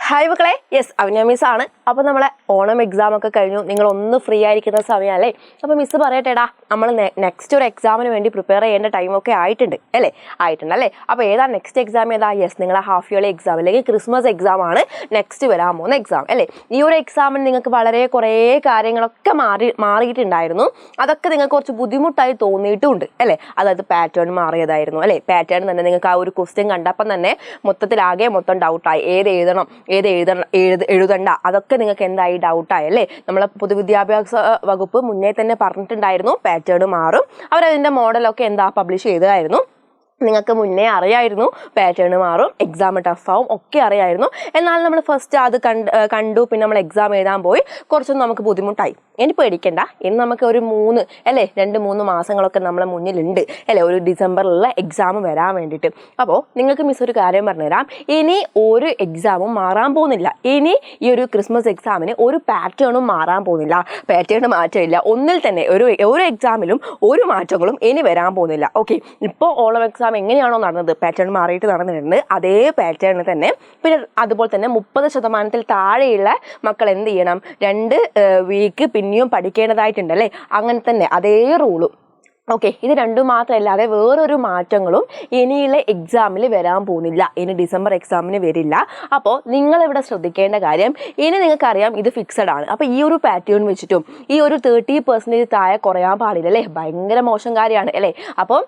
Hi മക്കളെ, yes Avinya miss ആണ്. അപ്പോൾ നമ്മളെ ഓണം എക്സാം ഒക്കെ കഴിഞ്ഞു, നിങ്ങളൊന്ന് ഫ്രീ ആയിരിക്കുന്ന സമയമല്ലേ. അപ്പോൾ മിസ് പറയട്ടെടാ, നമ്മൾ നെക്സ്റ്റ് ഒരു എക്സാമിന് വേണ്ടി പ്രിപ്പയർ ചെയ്യേണ്ട ടൈമൊക്കെ ആയിട്ടുണ്ട് അല്ലേ. അപ്പോൾ ഏതാ നെക്സ്റ്റ് എക്സാം ഏതാ? യെസ്, നിങ്ങളെ ഹാഫ് ഇയർലി എക്സാം അല്ലെങ്കിൽ ക്രിസ്മസ് എക്സാം ആണ് നെക്സ്റ്റ് വരാൻ പോകുന്ന എക്സാം അല്ലേ. ഈ ഒരു എക്സാമിന് നിങ്ങൾക്ക് വളരെ കുറേ കാര്യങ്ങളൊക്കെ മാറിയിട്ടുണ്ടായിരുന്നു. അതൊക്കെ നിങ്ങൾക്ക് കുറച്ച് ബുദ്ധിമുട്ടായി തോന്നിയിട്ടുമുണ്ട് അല്ലേ. അതായത് പാറ്റേൺ മാറിയതായിരുന്നു അല്ലേ. പാറ്റേൺ തന്നെ നിങ്ങൾക്ക് ആ ഒരു ക്വസ്റ്റ്യൻ കണ്ടപ്പം തന്നെ മൊത്തം ഡൗട്ടായി. എഴുതണ്ട അതൊക്കെ നിങ്ങൾക്ക് എന്തായി ഡൗട്ടായി അല്ലേ. നമ്മളെ പൊതുവിദ്യാഭ്യാസ വകുപ്പ് മുന്നേ തന്നെ പറഞ്ഞിട്ടുണ്ടായിരുന്നു പാറ്റേൺ മാറും. അവരതിൻ്റെ മോഡലൊക്കെ പബ്ലിഷ് ചെയ്തതായിരുന്നു. നിങ്ങൾക്ക് മുന്നേ അറിയായിരുന്നു പാറ്റേൺ മാറും, എക്സാം ടഫാവും ഒക്കെ അറിയായിരുന്നു. എന്നാൽ നമ്മൾ ഫസ്റ്റ് അത് കണ്ടു പിന്നെ നമ്മൾ എക്സാം എഴുതാൻ പോയി. കുറച്ചൊന്നും നമുക്ക് ബുദ്ധിമുട്ടായി. ഇനി പേടിക്കണ്ട, ഇനി നമുക്ക് ഒരു 2-3 മാസങ്ങളൊക്കെ നമ്മളെ മുന്നിലുണ്ട് അല്ലേ, ഒരു ഡിസംബറിലുള്ള എക്സാം വരാൻ വേണ്ടിയിട്ട്. അപ്പോൾ നിങ്ങൾക്ക് മിസ് ഒരു കാര്യം പറഞ്ഞുതരാം. ഇനി ഒരു എക്സാമും മാറാൻ പോകുന്നില്ല. ഇനി ഈ ഒരു ക്രിസ്മസ് എക്സാമിന് ഒരു പാറ്റേണും മാറാൻ പോകുന്നില്ല. പാറ്റേൺ മാറ്റമില്ല. ഒന്നിൽ തന്നെ ഒരു എക്സാമിലും ഒരു മാറ്റങ്ങളും ഇനി വരാൻ പോകുന്നില്ല. ഓക്കെ, ഇപ്പോൾ ഓണം എക്സാം എങ്ങനെയാണോ നടന്നത്, പാറ്റേൺ മാറിയിട്ട് നടന്നിട്ടുണ്ട്, അതേ പാറ്റേൺ തന്നെ. പിന്നെ അതുപോലെ തന്നെ 30% താഴെയുള്ള മക്കൾ എന്ത് ചെയ്യണം, 2 വീക്ക് പിന്നെയും പഠിക്കേണ്ടതായിട്ടുണ്ടല്ലേ. അങ്ങനെ തന്നെ അതേ റൂളും. ഓക്കെ, ഇത് രണ്ടും മാത്രമല്ലാതെ വേറൊരു മാറ്റങ്ങളും ഇനിയുള്ള എക്സാമിൽ വരാൻ പോകുന്നില്ല. ഇനി ഡിസംബർ എക്സാമിന് വരില്ല. അപ്പോൾ നിങ്ങളിവിടെ ശ്രദ്ധിക്കേണ്ട കാര്യം, ഇനി നിങ്ങൾക്കറിയാം ഇത് ഫിക്സഡ് ആണ്. അപ്പോൾ ഈ ഒരു പാറ്റേൺ വെച്ചിട്ടും ഈ ഒരു 30% താഴെ കുറയാൻ പാടില്ല അല്ലേ. ഭയങ്കര മോശം കാര്യമാണ് അല്ലേ. അപ്പോൾ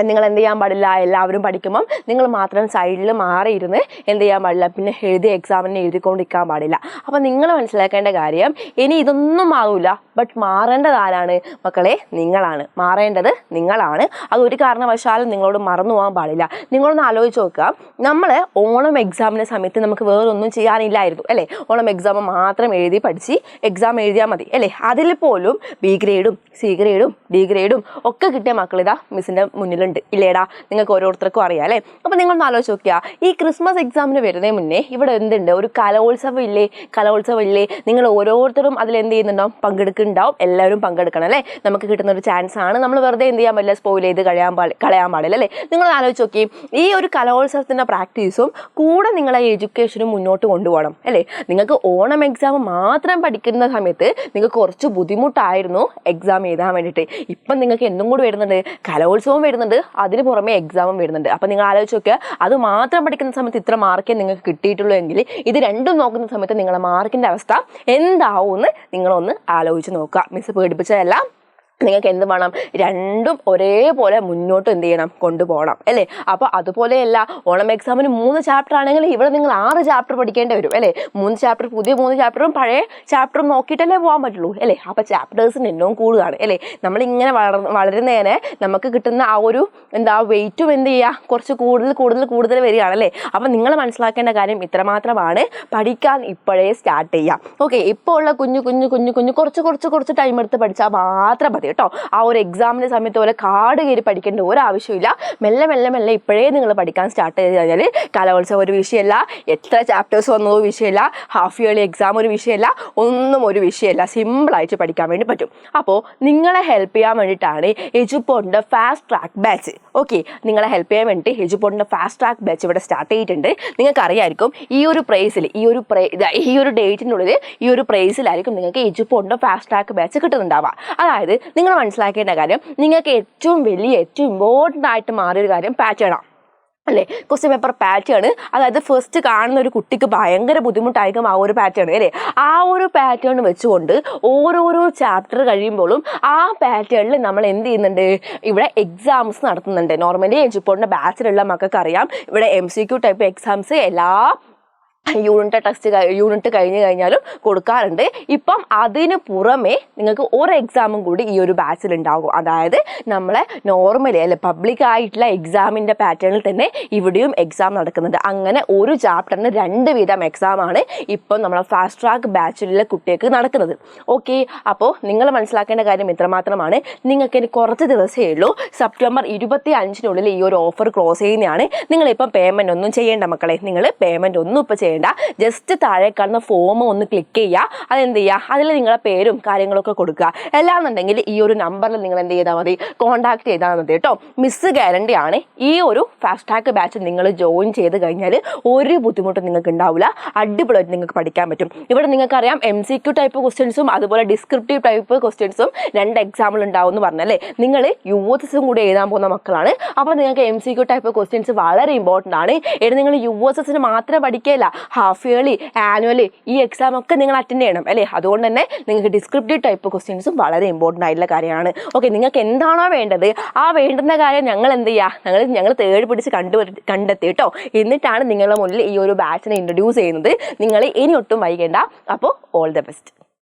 നിങ്ങൾ എന്ത് ചെയ്യാൻ പാടില്ല, എല്ലാവരും പഠിക്കുമ്പം നിങ്ങൾ മാത്രം സൈഡിൽ മാറിയിരുന്ന് എന്ത് ചെയ്യാൻ പാടില്ല, പിന്നെ എക്സാമിനെ എഴുതിക്കൊണ്ടിരിക്കാൻ പാടില്ല. അപ്പം നിങ്ങൾ മനസ്സിലാക്കേണ്ട കാര്യം, ഇനി ഇതൊന്നും മാറില്ല. ബട്ട് മാറേണ്ടത് ആരാണ് മക്കളെ? നിങ്ങളാണ്. മാറേണ്ടത് നിങ്ങളാണ്. അതൊരു കാരണവശാലും നിങ്ങളോട് മറന്നു പോകാൻ പാടില്ല. നിങ്ങളൊന്ന് ആലോചിച്ച് നോക്കുക, നമ്മൾ ഓണം എക്സാമിൻ്റെ സമയത്ത് നമുക്ക് വേറൊന്നും ചെയ്യാനില്ലായിരുന്നു അല്ലേ. ഓണം എക്സാം മാത്രം എഴുതി പഠിച്ച് എക്സാം എഴുതിയാൽ മതി അല്ലേ. അതിൽ പോലും B ഗ്രേഡും C ഗ്രേഡും D ഗ്രേഡും ഒക്കെ കിട്ടിയ മക്കളിതാ മിസ്സിൻ്റെ മുന്നിലുണ്ട് ഇല്ലേടാ. നിങ്ങൾക്ക് ഓരോരുത്തർക്കും അറിയാം അല്ലേ. അപ്പോൾ നിങ്ങളൊന്ന് ആലോചിച്ച് നോക്കിയാൽ, ഈ ക്രിസ്മസ് എക്സാമിന് വരുന്നതിന് മുന്നേ ഇവിടെ എന്തുണ്ട്, ഒരു കലോത്സവം ഇല്ലേ. നിങ്ങൾ ഓരോരുത്തരും അതിൽ എന്ത് ചെയ്യുന്നുണ്ടാവും, പങ്കെടുക്കുന്നുണ്ടാവും. എല്ലാവരും പങ്കെടുക്കണം അല്ലേ. നമുക്ക് കിട്ടുന്ന ഒരു ചാൻസ് ആണ്. നമ്മൾ വെറുതെ എന്ത് ചെയ്യാൻ പാടില്ല, സ്പോയിൽ ചെയ്ത് കളയാൻ പാടില്ല അല്ലേ. നിങ്ങൾ ആലോചിച്ച് നോക്കി, ഈ ഒരു കലോത്സവത്തിൻ്റെ പ്രാക്ടീസും കൂടെ നിങ്ങളെ എഡ്യൂക്കേഷനും മുന്നോട്ട് കൊണ്ടുപോകണം അല്ലേ. നിങ്ങൾക്ക് ഓണം എക്സാം മാത്രം പഠിക്കുന്ന സമയത്ത് നിങ്ങൾക്ക് കുറച്ച് ബുദ്ധിമുട്ടായിരുന്നു എക്സാം എഴുതാൻ വേണ്ടിയിട്ട്. ഇപ്പം നിങ്ങൾക്ക് എന്തും കൂടി വരുന്നുണ്ട്, കലോത്സവം വരുന്നുണ്ട്, അതിന് പുറമെ എക്സാമും വരുന്നുണ്ട്. അപ്പം നിങ്ങൾ ആലോചിച്ച് നോക്കുക, അത് മാത്രം പഠിക്കുന്ന സമയത്ത് ഇത്ര മാർക്കേ നിങ്ങൾക്ക് കിട്ടിയിട്ടുള്ളൂ എങ്കിൽ ഇത് രണ്ടും നോക്കുന്ന സമയത്ത് നിങ്ങളുടെ മാർക്കിൻ്റെ അവസ്ഥ എന്താവുമെന്ന് നിങ്ങളൊന്ന് ആലോചിച്ച് നോക്കുക. മിസ് പേടിപ്പിച്ചതല്ല. നിങ്ങൾക്ക് എന്ത് വേണം, രണ്ടും ഒരേപോലെ മുന്നോട്ട് എന്ത് ചെയ്യണം, കൊണ്ടുപോകണം അല്ലേ. അപ്പോൾ അതുപോലെയല്ല, ഓണം എക്സാമിന് 3 ചാപ്റ്റർ ആണെങ്കിൽ ഇവിടെ നിങ്ങൾ 6 ചാപ്റ്റർ പഠിക്കേണ്ടി വരും അല്ലേ. 3 ചാപ്റ്റർ, പുതിയ 3 ചാപ്റ്ററും പഴയ ചാപ്റ്ററും നോക്കിയിട്ടല്ലേ പോകാൻ പറ്റുള്ളൂ അല്ലേ. അപ്പോൾ ചാപ്റ്റേഴ്സിന് എണ്ണവും കൂടുതലാണ് അല്ലേ. നമ്മളിങ്ങനെ വളരുന്നതിനെ നമുക്ക് കിട്ടുന്ന ആ ഒരു വെയിറ്റും എന്ത് ചെയ്യുക, കുറച്ച് കൂടുതൽ വരികയാണല്ലേ. അപ്പം നിങ്ങൾ മനസ്സിലാക്കേണ്ട കാര്യം ഇത്രമാത്രമാണ്, പഠിക്കാൻ ഇപ്പോഴേ സ്റ്റാർട്ട് ചെയ്യാം. ഓക്കെ, ഇപ്പോൾ ഉള്ള കുഞ്ഞു കുറച്ച് ടൈം എടുത്ത് പഠിച്ചാൽ മാത്രം മതി കേട്ടോ. ആ ഒരു എക്സാമിൻ്റെ സമയത്ത് പോലെ കാട് കയറി പഠിക്കേണ്ട ഒരാവശ്യമില്ല. മെല്ലെ ഇപ്പോഴേ നിങ്ങൾ പഠിക്കാൻ സ്റ്റാർട്ട് ചെയ്ത് കഴിഞ്ഞാൽ കലോത്സവം ഒരു വിഷയമല്ല, എത്ര ചാപ്റ്റേഴ്സ് വന്നതോ വിഷയമല്ല, ഹാഫ് ഇയർലി എക്സാം ഒരു വിഷയമല്ല, ഒന്നും ഒരു വിഷയമല്ല. സിമ്പിളായിട്ട് പഠിക്കാൻ വേണ്ടി പറ്റും. അപ്പോൾ നിങ്ങളെ ഹെൽപ്പ് ചെയ്യാൻ വേണ്ടിയിട്ടാണ് എജുപോഡിൻ്റെ ഫാസ്റ്റ് ട്രാക്ക് ബാച്ച്. ഓക്കെ, നിങ്ങളെ ഹെൽപ്പ് ചെയ്യാൻ വേണ്ടിയിട്ട് എജുപോഡിൻ്റെ ഫാസ്റ്റ് ട്രാക്ക് ബാച്ച് ഇവിടെ സ്റ്റാർട്ട് ചെയ്തിട്ടുണ്ട്. നിങ്ങൾക്ക് അറിയായിരിക്കും, ഈ ഒരു ഡേറ്റിനുള്ളിൽ ഈ ഒരു പ്രൈസിലായിരിക്കും നിങ്ങൾക്ക് എജുപോഡിൻ്റെ ഫാസ്റ്റ് ട്രാക്ക് ബാച്ച് കിട്ടുന്നുണ്ടാവുക. അതായത് നിങ്ങൾ മനസ്സിലാക്കേണ്ട കാര്യം, നിങ്ങൾക്ക് ഏറ്റവും ഇമ്പോർട്ടൻ്റ് ആയിട്ട് മാറിയൊരു കാര്യം പാറ്റേണാണ് അല്ലേ. ക്വസ്റ്റ്യൻ പേപ്പർ പാറ്റേൺ, അതായത് ഫസ്റ്റ് കാണുന്ന ഒരു കുട്ടിക്ക് ഭയങ്കര ബുദ്ധിമുട്ടായിരിക്കും ആ ഒരു പാറ്റേൺ അല്ലേ. ആ ഒരു പാറ്റേൺ വെച്ചുകൊണ്ട് ഓരോരോ ചാപ്റ്റർ കഴിയുമ്പോഴും ആ പാറ്റേണിൽ നമ്മൾ എന്ത് ചെയ്യുന്നുണ്ട്, ഇവിടെ എക്സാംസ് നടത്തുന്നുണ്ട്. നോർമലി എജുപോഡിൻ്റെ ബാച്ചിലുള്ള മക്കൾക്ക് അറിയാം, ഇവിടെ MCQ ടൈപ്പ് എക്സാംസ് എല്ലാ യൂണിറ്റ് കഴിഞ്ഞ് കഴിഞ്ഞാലും കൊടുക്കാറുണ്ട്. ഇപ്പം അതിന് പുറമെ നിങ്ങൾക്ക് ഒരു എക്സാമും കൂടി ഈ ഒരു ബാച്ചിൽ ഉണ്ടാകും. അതായത് നമ്മളെ നോർമലി അല്ലെ പബ്ലിക് ആയിട്ടുള്ള എക്സാമിൻ്റെ പാറ്റേണിൽ തന്നെ ഇവിടെയും എക്സാം നടക്കുന്നുണ്ട്. അങ്ങനെ ഒരു ചാപ്റ്ററിന് 2 വീതം എക്സാമാണ് ഇപ്പം നമ്മളെ ഫാസ്റ്റ് ട്രാക്ക് ബാച്ചിലുള്ള കുട്ടികൾക്ക് നടക്കുന്നത്. ഓക്കെ, അപ്പോൾ നിങ്ങൾ മനസ്സിലാക്കേണ്ട കാര്യം ഇത്രമാത്രമാണ്. നിങ്ങൾക്ക് ഇനി കുറച്ച് ദിവസമേ ഉള്ളൂ. സെപ്റ്റംബർ 25-നുള്ളിൽ ഈ ഒരു ഓഫർ ക്ലോസ് ചെയ്യുന്നതാണ്. നിങ്ങളിപ്പം പേയ്മെൻറ്റ് ഒന്നും ചെയ്യേണ്ട മക്കളെ. നിങ്ങൾ പേയ്മെൻറ്റ് ഒന്നും ഇപ്പോൾ ചെയ്യേണ്ട, ജസ്റ്റ് താഴെ കാണുന്ന ഫോം ഒന്ന് ക്ലിക്ക് ചെയ്യുക. അതെന്ത് ചെയ്യുക, അതിൽ നിങ്ങളുടെ പേരും കാര്യങ്ങളൊക്കെ കൊടുക്കുക. അല്ലാന്നുണ്ടെങ്കിൽ ഈ ഒരു നമ്പറിൽ നിങ്ങൾ എന്ത് ചെയ്താൽ മതി, കോൺടാക്ട് ചെയ്താൽ മതി കേട്ടോ. മിസ് ഗ്യാരണ്ടി ആണ്. ഈ ഒരു ഫാസ്റ്റ് ട്രാക്ക് ബാച്ച് നിങ്ങൾ ജോയിൻ ചെയ്ത് കഴിഞ്ഞാൽ ഒരു ബുദ്ധിമുട്ടും നിങ്ങൾക്ക് ഉണ്ടാവില്ല. അടിപൊളിയായിട്ട് നിങ്ങൾക്ക് പഠിക്കാൻ പറ്റും. ഇവിടെ നിങ്ങൾക്കറിയാം MCQ ടൈപ്പ് ക്വസ്റ്റ്യൻസും അതുപോലെ ഡിസ്ക്രിപ്റ്റീവ് ടൈപ്പ് ക്വസ്റ്റ്യൻസും 2 എക്സാമ്പിൾ ഉണ്ടാവും എന്ന് പറഞ്ഞല്ലേ. നിങ്ങൾ USSും കൂടി എഴുതാൻ പോകുന്ന മക്കളാണ്. അപ്പോൾ നിങ്ങൾക്ക് MCQ ടൈപ്പ് ക്വസ്റ്റ്യൻസ് വളരെ ഇമ്പോർട്ടൻ്റ് ആണ്. ഇനി നിങ്ങൾ USSന് മാത്രം പഠിക്കുകയില്ല, ഹാഫ് ഇയർലി, ആനുവലി ഈ എക്സാം ഒക്കെ നിങ്ങൾ അറ്റൻഡ് ചെയ്യണം അല്ലേ. അതുകൊണ്ട് തന്നെ നിങ്ങൾക്ക് ഡിസ്ക്രിപ്റ്റീവ് ടൈപ്പ് ക്വസ്റ്റ്യൻസും വളരെ ഇമ്പോർട്ടൻ്റ് ആയിട്ടുള്ള കാര്യമാണ്. ഓക്കെ, നിങ്ങൾക്ക് എന്താണോ വേണ്ടത് ആ വേണ്ടുന്ന കാര്യം ഞങ്ങൾ എന്ത് ചെയ്യുക, ഞങ്ങൾ തേടി പിടിച്ച് കണ്ടെത്തി കേട്ടോ. എന്നിട്ടാണ് നിങ്ങളുടെ മുന്നിൽ ഈ ഒരു ബാച്ചിനെ ഇൻട്രൊഡ്യൂസ് ചെയ്യുന്നത്. നിങ്ങൾ ഇനി ഒട്ടും വൈകേണ്ട. അപ്പോൾ ഓൾ ദ ബെസ്റ്റ്.